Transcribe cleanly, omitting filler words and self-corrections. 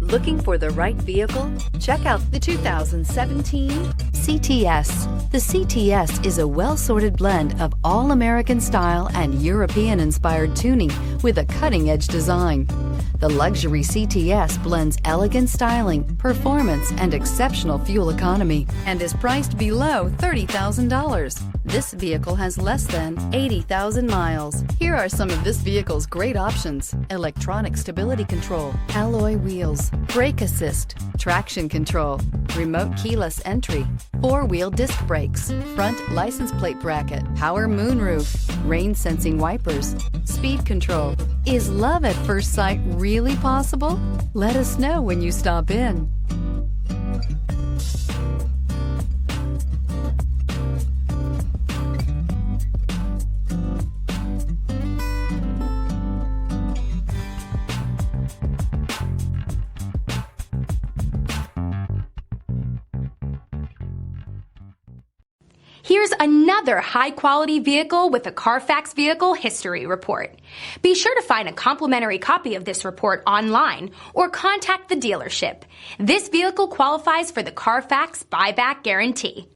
Looking for the right vehicle? Check out the 2017 CTS. The CTS is a well-sorted blend of all-American style and European-inspired tuning with a cutting-edge design. The luxury CTS blends elegant styling, performance, and exceptional fuel economy and is priced below $30,000. This vehicle has less than 80,000 miles. Here are some of this vehicle's great options: electronic stability control, alloy wheels, brake assist, traction control, remote keyless entry, four-wheel disc brakes, front license plate bracket, power moonroof, rain sensing wipers, speed control. Is love at first sight really possible? Let us know when you stop in. Here's another high-quality vehicle with a Carfax Vehicle History Report. Be sure to find a complimentary copy of this report online or contact the dealership. This vehicle qualifies for the Carfax Buyback Guarantee.